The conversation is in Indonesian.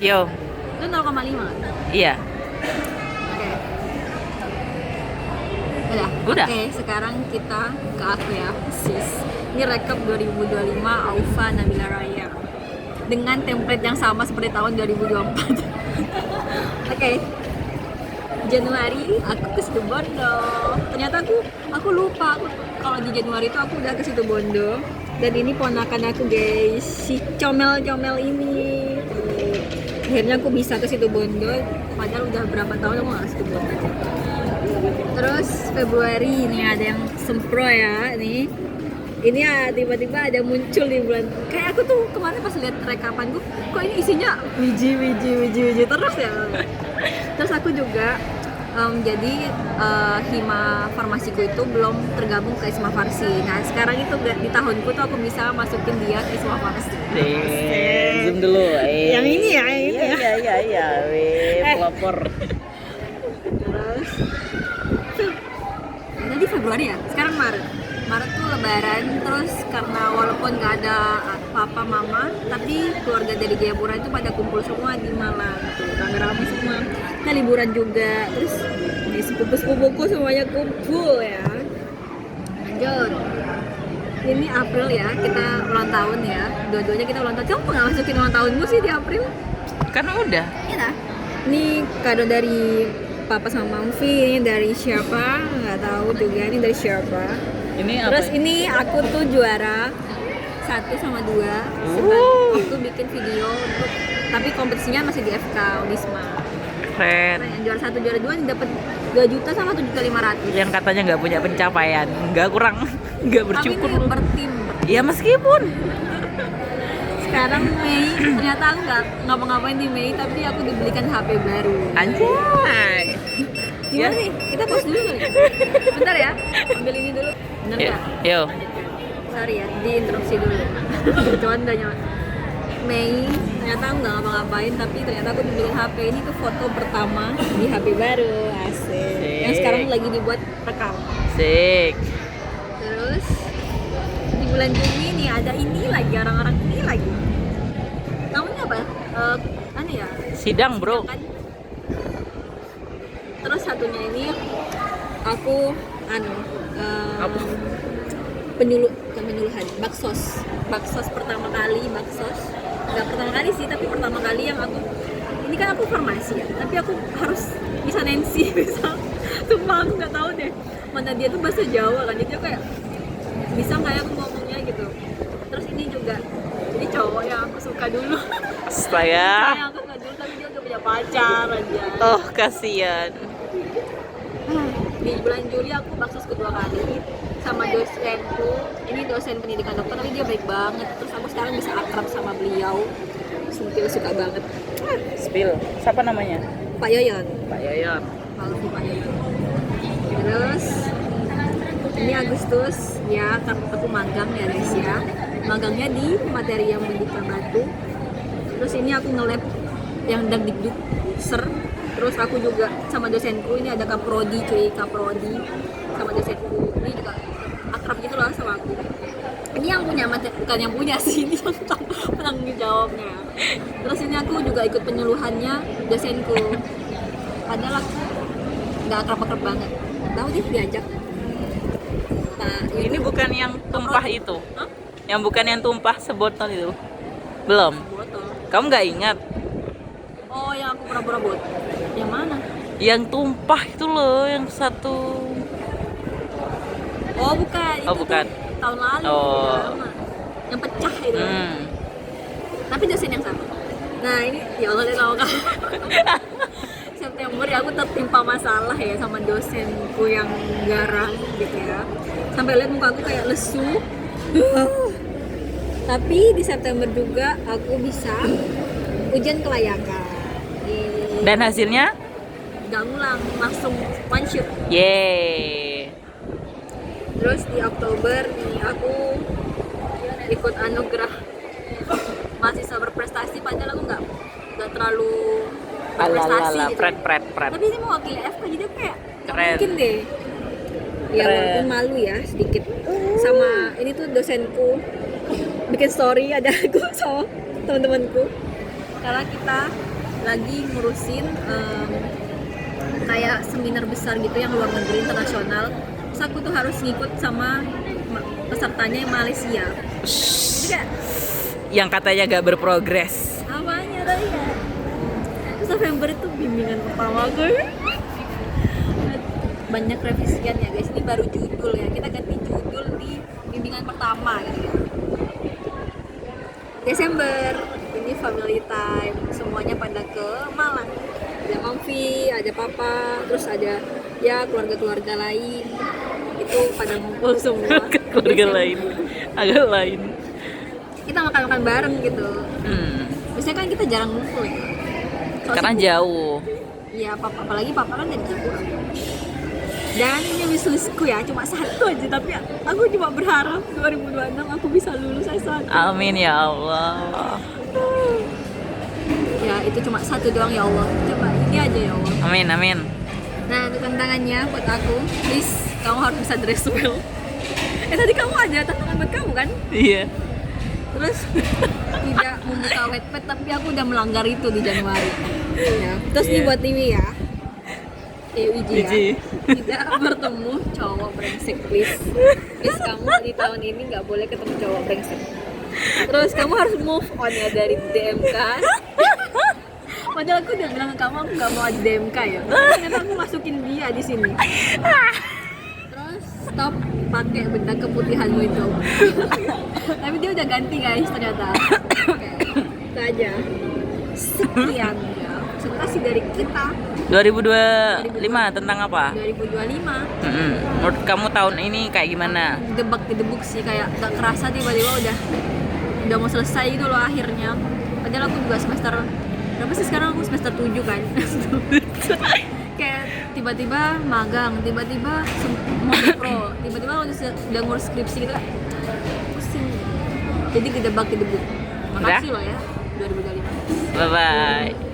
Yo, Itu 0,5. iya, Oke. Udah. Udah. Oke, sekarang kita ke aku ya, sis. Ini rekap 2025 Aufa Nabila Raya dengan template yang sama seperti tahun 2024. Oke. Januari aku ke Situbondo. Ternyata aku lupa kalau di Januari itu aku udah ke Situbondo. Dan ini ponakan aku guys, si comel-comel ini. Tuh. Akhirnya aku bisa ke Situbondo, padahal udah berapa tahun aku nggak ke Situbondo. Terus Februari ini ada yang sempro ya, nih. Ini ya tiba-tiba ada muncul di bulan. Kayak aku tuh kemarin pas lihat rekapanku, kok ini isinya wiji terus ya. Terus aku juga jadi hima farmasiku itu belum tergabung ke Isma Farsi. Nah sekarang itu di tahunku tuh aku bisa masukin dia ke Isma Farsi. zoom dulu. Yang ini ya, yang ini ya. Iya, pelopor. Terus jadi Februari ya, sekarang Maret. Maret tuh Lebaran, terus karena walaupun gak ada papa mama, tapi keluarga dari Jayapura itu pada kumpul semua di Malang tuh, rame-rame semua. Nah liburan juga, terus nih sepupu-sepupuku semuanya kumpul ya. Lanjut. Ini April ya, kita ulang tahun ya. Dua-duanya kita ulang tahun. Kamu nggak masukin ulang tahunmu sih di April? Kan udah. Iya. Ini kado dari Papa sama Mangfi, ini dari siapa? Nggak tahu juga, ini dari siapa. Ini apa? Terus ini aku tuh juara 1 sama 2 waktu bikin video untuk, tapi kompetisinya masih di FK Unisma. Keren. Nah, yang juara 1 juara 2 ini dapat 2 juta sama 7.500.000. Yang katanya nggak punya pencapaian, nggak kurang, nggak Tapi bersyukur ini lu. bertim. Ya meskipun. Sekarang Mei, ternyata aku nggak ngapa-ngapain di Mei, tapi aku dibelikan HP baru. Anjay. Gimana Ya. nih? Kita pause dulu kali. Bentar ya, ambil ini dulu. Bener Yo, nggak? yo. Sorry ya, diinterupsi dulu. Bercandanya. Mei, ternyata aku nggak ngapa-ngapain, tapi ternyata aku dibelikan HP. Ini tuh foto pertama di HP baru, asik. Yang sekarang lagi dibuat rekam. Sik. Terus di bulan Juni nih ada ini lagi, orang-orang ini lagi. Namanya apa? Aneh ya. Sidang, bro. Kan? Terus satunya ini aku Apa? bukan penyuluhan, baksos pertama kali, nggak pertama kali sih, tapi pertama kali yang aku, ini kan aku farmasi ya, tapi aku harus bisa Nancy, bisa, sumpah aku nggak tahu deh mana dia tuh bahasa Jawa kan, jadi aku kayak bisa nggak ya aku ngomongnya gitu. Terus ini juga, ini cowok yang aku suka dulu. Astaga. Yang aku suka dulu, tapi dia udah punya pacar aja. Oh, kasihan. Di bulan Juli aku baksos kedua kali sama dosenku. Ini dosen pendidikan dokter, tapi dia baik banget. Terus aku sekarang bisa akrab sama beliau. Sumpil suka banget. Spill. Siapa namanya? Pak Yoyon. Pak Yoyon. Malu Pak Yoyon. Terus ini Agustus ya, karena aku magang ya guys ya. Magangnya di materi yang pendidikan Batu. Terus ini aku nge-lab yang Dagdikduk ser. Terus aku juga sama dosenku, ini ada Kaprodi, cuy, Kaprodi sama dosenku. Ini juga akrab gitu loh sama aku. Ini yang punya materi, bukan yang punya sih, ini yang penanggung jawabnya. Terus ini aku juga ikut penyuluhannya dosenku. Padahal aku nggak akrab-akrab banget. Tahu dia diajak. Nah, Ini bukan yang tumpah itu. Hah? Yang bukan yang tumpah sebotol itu. Belum. Botol. Kamu nggak ingat? Oh, yang aku pura-pura bot. Yang mana? Yang tumpah itu loh, yang satu. Oh, bukan. Oh, Itu bukan. tuh tahun lalu. Oh. Udah lama. Yang pecah itu. Tapi dosen yang sama. Nah, ini ya Allah dia tahu kan. September ya aku tertimpa masalah ya sama dosenku yang garang gitu ya. Sampai lihat muka aku kayak lesu. Tapi di September juga aku bisa ujian kelayakan. Dan hasilnya? Gak ngulang, langsung one shoot. Yeay. Terus di Oktober ini aku ikut anugerah mahasiswa berprestasi, padahal aku nggak terlalu berprestasi Alalala, gitu. pret. Tapi ini mewakili FK, jadi aku kayak nggak Keren. mungkin deh. Ya Keren. walaupun malu ya sedikit. Sama ini tuh dosenku bikin story, ada aku sama teman-temanku. karena kita lagi ngurusin kayak seminar besar gitu yang luar negeri internasional. Terus aku tuh harus ngikut sama pesertanya yang Malaysia. Jadi kayak Yang katanya gak berprogres. apanya tadi ya? Terus November itu bimbingan pertama gue. Banyak revisian ya guys, ini baru judul ya, kita ganti judul di bimbingan pertama gitu ya. Desember ini family time, semuanya pada ke Malang. Ada Mamfi, ada Papa, terus ada ya keluarga-keluarga lain itu pada ngumpul semua. Keluarga lain, agak lain. Kita makan-makan bareng gitu. Biasanya kan kita jarang ngumpul ya. Karena jauh. Iya, apalagi Papa kan dari Jepang. Dan ini wishlistku ya, cuma satu aja, tapi aku cuma berharap 2026 aku bisa lulus S1. Amin ya Allah. Ya, itu cuma satu doang ya Allah. Coba ini aja ya Allah. Amin, amin. Nah, untuk tantangannya buat aku, please kamu harus bisa dress well. Tadi kamu ada tantangan buat kamu kan? Iya. Terus tidak membuka wetpad, tapi aku udah melanggar itu di Januari. Ya. Terus nih Iya. buat Tiwi ya. Wiji ya. Wiji. Tidak bertemu cowok brengsek, please. Please kamu di tahun ini nggak boleh ketemu cowok brengsek. Terus kamu harus move on ya dari DMK. Padahal aku udah bilang ke kamu aku nggak mau ada DMK ya. Ternyata aku masukin dia di sini. Terus stop pakai benda keputihanmu itu. Tapi dia udah ganti guys ternyata. Oke, itu aja. Sekian ya. Presentasi dari kita 2025 tentang apa? 2025. Menurut kamu tahun ini kayak gimana? Gedebak sih, kayak gak kerasa tiba-tiba udah mau selesai gitu loh akhirnya. Padahal aku juga semester berapa sih sekarang, aku semester 7 kan. Kayak tiba-tiba magang, tiba-tiba mau pro, tiba-tiba udah ngurus skripsi gitu kan. Pusing. Jadi gedebak. Makasih loh ya 2025. Bye bye.